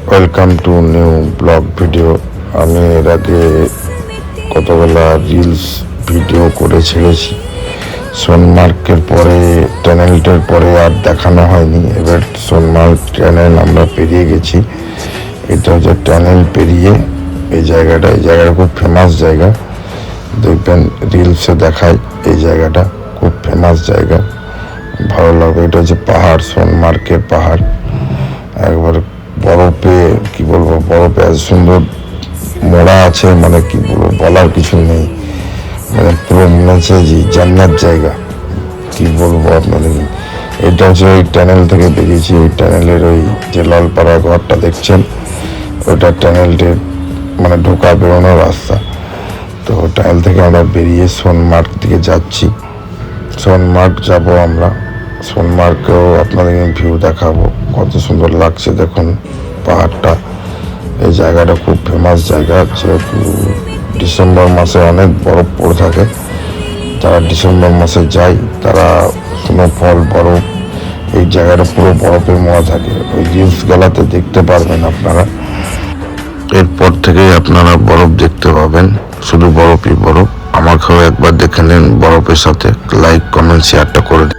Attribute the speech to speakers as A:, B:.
A: Welcome to new blog video. আমি এর আগে কতগুলা রিলস ভিডিও করে ছেড়েছি। সোনমার্গের পরে টানেলটার পরে আর দেখানো হয়নি। এবার সোনমার্গ টানেল আমরা পেরিয়ে গেছি। এটা হচ্ছে টানেল পেরিয়ে এই জায়গাটা খুব ফেমাস জায়গা, দেখবেন রিলসে দেখায়। এই জায়গাটা খুব ফেমাস জায়গা, ভালো লাগবে। এটা হচ্ছে পাহাড়, সোনমার্গের পাহাড়, একবার বরফে, কি বলবো, বরফে এত সুন্দর মোড়া আছে, মানে কি বলবো, বলার কিছু নেই। মানে পুরো মনে হচ্ছে যে জান্নাত জায়গা, কি বলবো আপনাদের। এটা হচ্ছে ওই টানেল থেকে বেরিয়েছি। ওই টানেলের ওই যে লালপাড়া ঘরটা দেখছেন, ওটা টানেলটির মানে ঢোকা বেরোনোর রাস্তা। তো টানেল থেকে আমরা বেরিয়ে সোনমার্গ দিকে যাচ্ছি। সোনমার্গ যাব আমরা। সোনমার্গেও আপনাদের ভিউ দেখাবো, কত সুন্দর লাগছে দেখুন পাহাড়টা। এই জায়গাটা খুব ফেমাস জায়গা, যেহেতু ডিসেম্বর মাসে অনেক বরফ পড়ে থাকে। যারা ডিসেম্বর মাসে যায় তারা স্নোফল, বরফ, এই জায়গাটা পুরো বরফের মোড়া থাকে। ওই রিলস গেলাতে দেখতে পারবেন আপনারা। এরপর থেকেই আপনারা বরফ দেখতে পাবেন, শুধু বরফই বরফ। আমাকেও একবার দেখে নিন বরফের সাথে। লাইক, কমেন্ট, শেয়ারটা করে দিন।